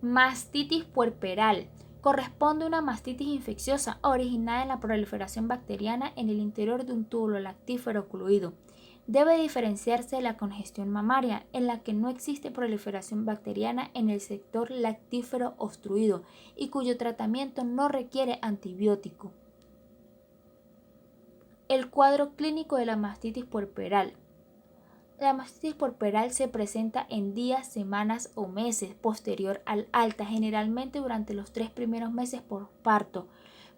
Mastitis puerperal. Corresponde a una mastitis infecciosa originada en la proliferación bacteriana en el interior de un túbulo lactífero ocluido. Debe diferenciarse de la congestión mamaria, en la que no existe proliferación bacteriana en el sector lactífero obstruido y cuyo tratamiento no requiere antibiótico. El cuadro clínico de la mastitis puerperal. La mastitis puerperal se presenta en días, semanas o meses posterior al alta, generalmente durante los 3 primeros meses postparto,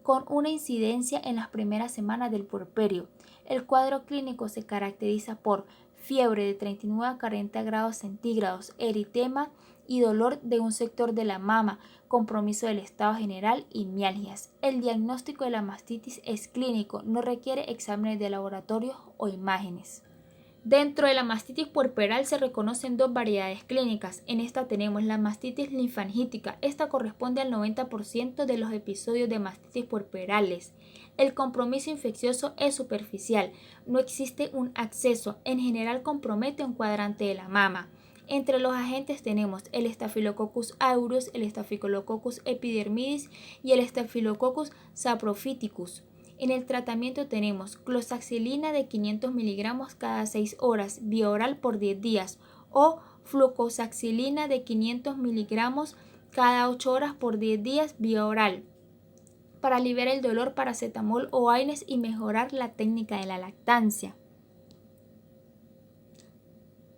con una incidencia en las primeras semanas del puerperio. El cuadro clínico se caracteriza por fiebre de 39 a 40 grados centígrados, eritema y dolor de un sector de la mama, compromiso del estado general y mialgias. El diagnóstico de la mastitis es clínico, no requiere exámenes de laboratorio o imágenes. Dentro de la mastitis puerperal se reconocen dos variedades clínicas. En esta tenemos la mastitis linfangítica. Esta corresponde al 90% de los episodios de mastitis puerperales. El compromiso infeccioso es superficial. No existe un acceso. En general compromete un cuadrante de la mama. Entre los agentes tenemos el Staphylococcus aureus, el Staphylococcus epidermidis y el Staphylococcus saprophyticus. En el tratamiento tenemos clozaxilina de 500 miligramos cada 6 horas, vía oral por 10 días, o flucoxacilina de 500 miligramos cada 8 horas por 10 días, vía oral. Para aliviar el dolor, paracetamol o AINES y mejorar la técnica de la lactancia.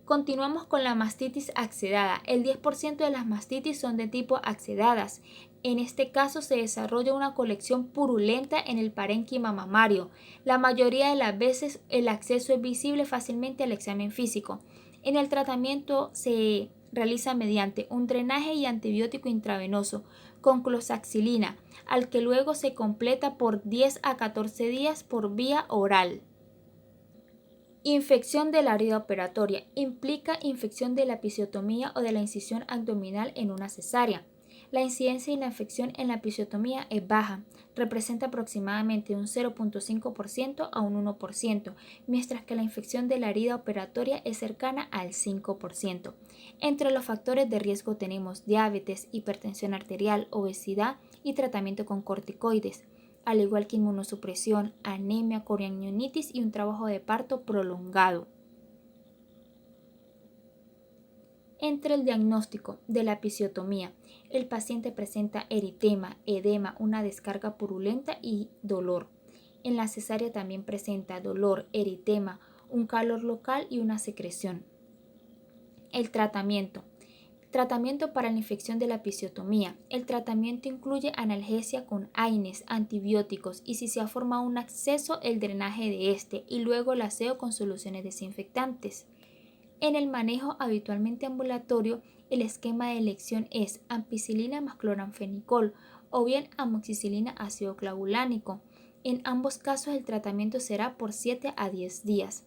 Continuamos con la mastitis accedada. El 10% de las mastitis son de tipo accedadas. En este caso se desarrolla una colección purulenta en el parénquima mamario. La mayoría de las veces el acceso es visible fácilmente al examen físico. En el tratamiento se realiza mediante un drenaje y antibiótico intravenoso con clozaxilina, al que luego se completa por 10 a 14 días por vía oral. Infección de la herida operatoria. Implica infección de la episiotomía o de la incisión abdominal en una cesárea. La incidencia de la infección en la episiotomía es baja, representa aproximadamente un 0.5% a un 1%, mientras que la infección de la herida operatoria es cercana al 5%. Entre los factores de riesgo tenemos diabetes, hipertensión arterial, obesidad y tratamiento con corticoides, al igual que inmunosupresión, anemia, coriamnionitis y un trabajo de parto prolongado. Entre el diagnóstico de la episiotomía, el paciente presenta eritema, edema, una descarga purulenta y dolor. En la cesárea también presenta dolor, eritema, un calor local y una secreción. El tratamiento. Tratamiento para la infección de la episiotomía. El tratamiento incluye analgesia con AINES, antibióticos y si se ha formado un absceso, el drenaje de este y luego el aseo con soluciones desinfectantes. En el manejo habitualmente ambulatorio, el esquema de elección es ampicilina más cloranfenicol o bien amoxicilina ácido clavulánico. En ambos casos el tratamiento será por 7 a 10 días.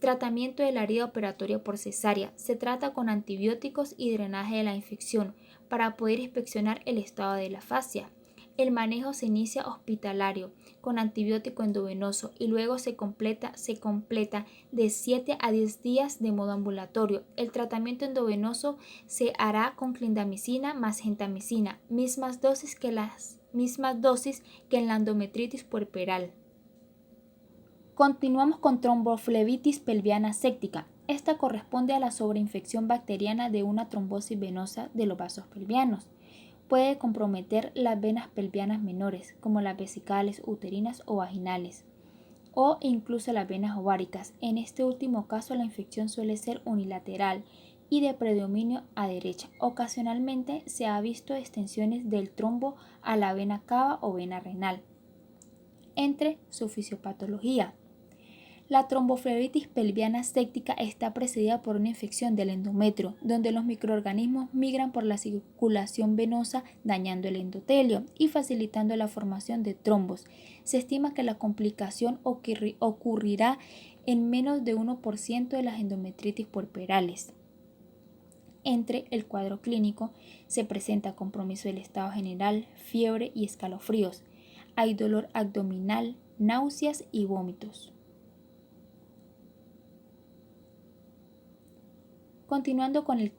Tratamiento de la herida operatoria por cesárea. Se trata con antibióticos y drenaje de la infección para poder inspeccionar el estado de la fascia. El manejo se inicia hospitalario con antibiótico endovenoso y luego se completa de 7 a 10 días de modo ambulatorio. El tratamiento endovenoso se hará con clindamicina más gentamicina, mismas dosis que en la endometritis puerperal. Continuamos con tromboflebitis pelviana séptica. Esta corresponde a la sobreinfección bacteriana de una trombosis venosa de los vasos pelvianos. Puede comprometer las venas pelvianas menores, como las vesicales, uterinas o vaginales, o incluso las venas ováricas. En este último caso, la infección suele ser unilateral y de predominio a derecha. Ocasionalmente se ha visto extensiones del trombo a la vena cava o vena renal. Entre su fisiopatología. La tromboflebitis pelviana séptica está precedida por una infección del endometrio, donde los microorganismos migran por la circulación venosa dañando el endotelio y facilitando la formación de trombos. Se estima que la complicación ocurrirá en menos de 1% de las endometritis puerperales. Entre el cuadro clínico se presenta compromiso del estado general, fiebre y escalofríos. Hay dolor abdominal, náuseas y vómitos. Continuando con el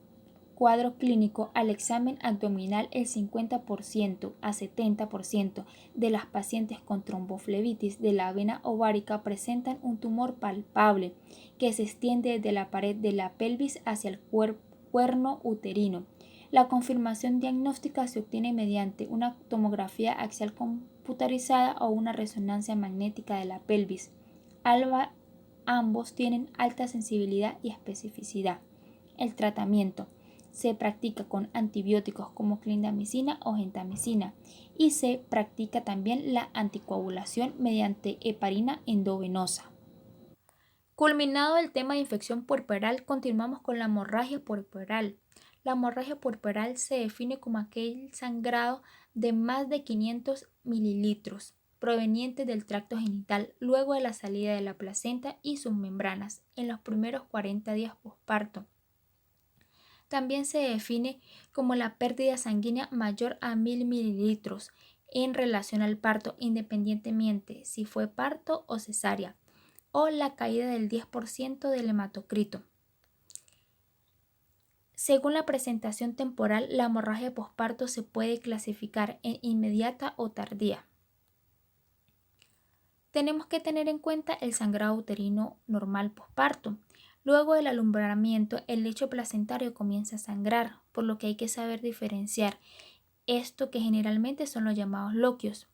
cuadro clínico al examen abdominal, el 50% a 70% de las pacientes con tromboflebitis de la vena ovárica presentan un tumor palpable que se extiende desde la pared de la pelvis hacia el cuerno uterino. La confirmación diagnóstica se obtiene mediante una tomografía axial computarizada o una resonancia magnética de la pelvis. Ambos tienen alta sensibilidad y especificidad. El tratamiento se practica con antibióticos como clindamicina o gentamicina y se practica también la anticoagulación mediante heparina endovenosa. Culminado el tema de infección puerperal, continuamos con la hemorragia puerperal. La hemorragia puerperal se define como aquel sangrado de más de 500 mililitros proveniente del tracto genital luego de la salida de la placenta y sus membranas en los primeros 40 días posparto. También se define como la pérdida sanguínea mayor a 1000 mililitros en relación al parto, independientemente si fue parto o cesárea, o la caída del 10% del hematocrito. Según la presentación temporal, la hemorragia posparto se puede clasificar en inmediata o tardía. Tenemos que tener en cuenta el sangrado uterino normal posparto. Luego del alumbramiento, el lecho placentario comienza a sangrar, por lo que hay que saber diferenciar esto, que generalmente son los llamados loquios.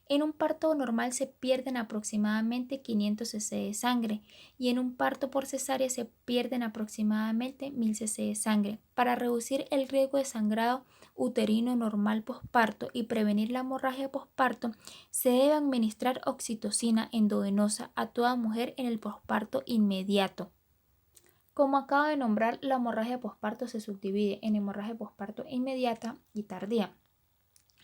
En un parto normal se pierden aproximadamente 500 cc de sangre y en un parto por cesárea se pierden aproximadamente 1000 cc de sangre. Para reducir el riesgo de sangrado uterino normal posparto y prevenir la hemorragia posparto, se debe administrar oxitocina endovenosa a toda mujer en el posparto inmediato. Como acabo de nombrar, la hemorragia posparto se subdivide en hemorragia posparto inmediata y tardía.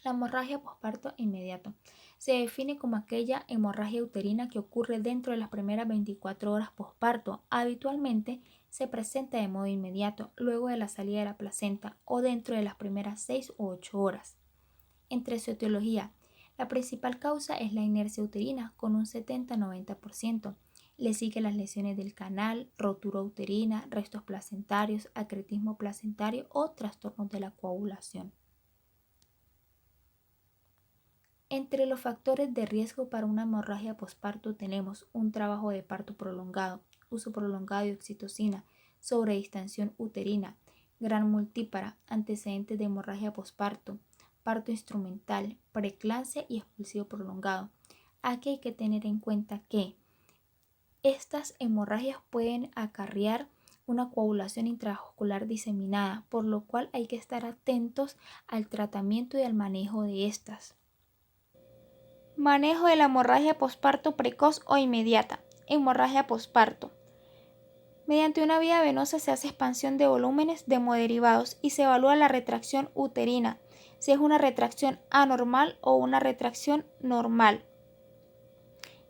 La hemorragia posparto inmediato se define como aquella hemorragia uterina que ocurre dentro de las primeras 24 horas posparto. Habitualmente se presenta de modo inmediato, luego de la salida de la placenta o dentro de las primeras 6 u 8 horas. Entre su etiología, la principal causa es la inercia uterina con un 70-90%. Le sigue las lesiones del canal, rotura uterina, restos placentarios, acretismo placentario o trastornos de la coagulación. Entre los factores de riesgo para una hemorragia posparto tenemos un trabajo de parto prolongado, uso prolongado de oxitocina, sobredistensión uterina, gran multípara, antecedentes de hemorragia posparto, parto instrumental, preeclampsia y expulsivo prolongado. Aquí hay que tener en cuenta que estas hemorragias pueden acarrear una coagulación intravascular diseminada, por lo cual hay que estar atentos al tratamiento y al manejo de estas. Manejo de la hemorragia posparto precoz o inmediata. Hemorragia posparto. Mediante una vía venosa se hace expansión de volúmenes de hemoderivados y se evalúa la retracción uterina, si es una retracción anormal o una retracción normal.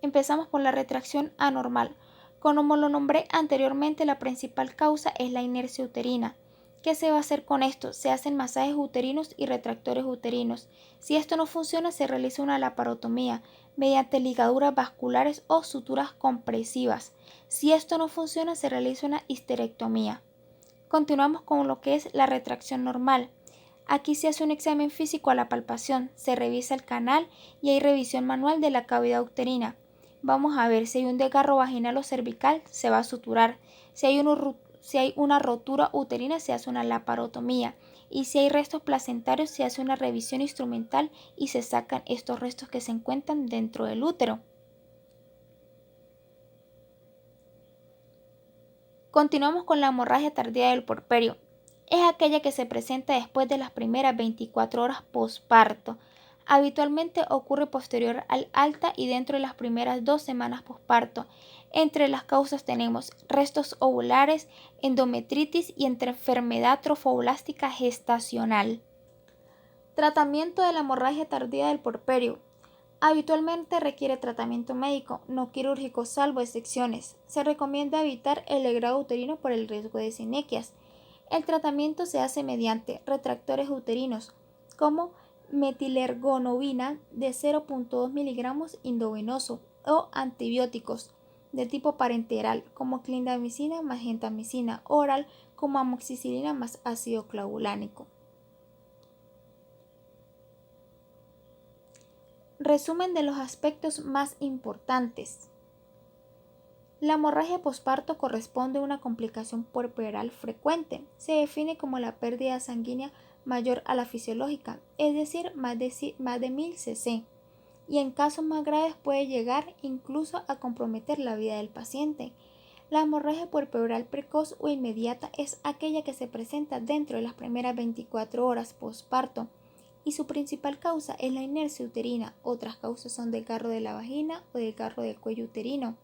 Empezamos por la retracción anormal. Como lo nombré anteriormente, la principal causa es la inercia uterina. ¿Qué se va a hacer con esto? Se hacen masajes uterinos y retractores uterinos. Si esto no funciona, se realiza una laparotomía mediante ligaduras vasculares o suturas compresivas. Si esto no funciona, se realiza una histerectomía. Continuamos con lo que es la retracción normal. Aquí se hace un examen físico a la palpación, se revisa el canal y hay revisión manual de la cavidad uterina. Vamos a ver si hay un desgarro vaginal o cervical, se va a suturar. Si hay una rotura uterina, se hace una laparotomía. Y si hay restos placentarios, se hace una revisión instrumental y se sacan estos restos que se encuentran dentro del útero. Continuamos con la hemorragia tardía del puerperio. Es aquella que se presenta después de las primeras 24 horas posparto. Habitualmente ocurre posterior al alta y dentro de las primeras 2 semanas posparto. Entre las causas tenemos restos ovulares, endometritis y enfermedad trofoblástica gestacional. Tratamiento de la hemorragia tardía del puerperio. Habitualmente requiere tratamiento médico, no quirúrgico salvo excepciones. Se recomienda evitar el legrado uterino por el riesgo de sinequias. El tratamiento se hace mediante retractores uterinos como metilergonobina de 0.2 miligramos endovenoso o antibióticos de tipo parenteral como clindamicina más gentamicina oral como amoxicilina más ácido clavulánico. Resumen de los aspectos más importantes. La hemorragia posparto corresponde a una complicación puerperal frecuente. Se define como la pérdida sanguínea mayor a la fisiológica, es decir, más de 1000 cc, y en casos más graves puede llegar incluso a comprometer la vida del paciente. La hemorragia puerperal precoz o inmediata es aquella que se presenta dentro de las primeras 24 horas posparto y su principal causa es la inercia uterina. Otras causas son desgarro de la vagina o desgarro del cuello uterino,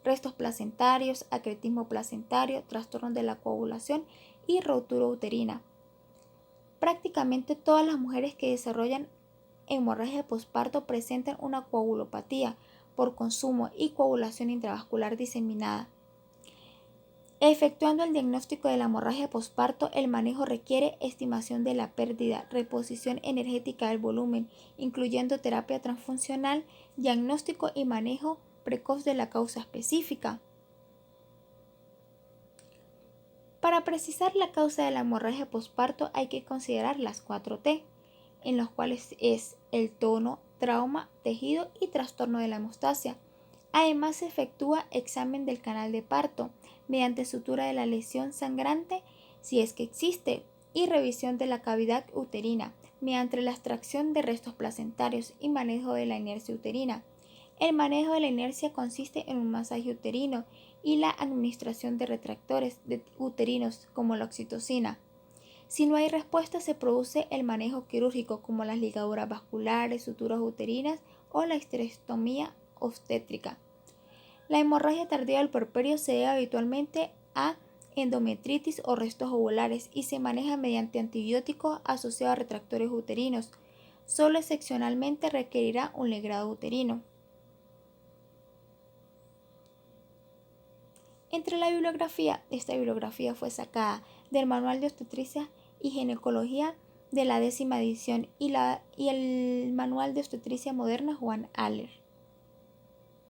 restos placentarios, acretismo placentario, trastornos de la coagulación y rotura uterina. Prácticamente todas las mujeres que desarrollan hemorragia posparto presentan una coagulopatía por consumo y coagulación intravascular diseminada. Efectuando el diagnóstico de la hemorragia posparto, el manejo requiere estimación de la pérdida, reposición energética del volumen, incluyendo terapia transfuncional, diagnóstico y manejo precoz de la causa específica. Para precisar la causa de la hemorragia posparto hay que considerar las 4T, en los cuales es el tono, trauma, tejido y trastorno de la hemostasia. Además se efectúa examen del canal de parto mediante sutura de la lesión sangrante si es que existe y revisión de la cavidad uterina mediante la extracción de restos placentarios y manejo de la inercia uterina. El manejo de la inercia consiste en un masaje uterino y la administración de retractores uterinos como la oxitocina. Si no hay respuesta, se produce el manejo quirúrgico como las ligaduras vasculares, suturas uterinas o la histerectomía obstétrica. La hemorragia tardía del puerperio se debe habitualmente a endometritis o restos ovulares y se maneja mediante antibióticos asociados a retractores uterinos. Solo excepcionalmente requerirá un legrado uterino. Entre la bibliografía, esta bibliografía fue sacada del Manual de Obstetricia y Ginecología de la 10ª edición y el Manual de Obstetricia Moderna Juan Aller.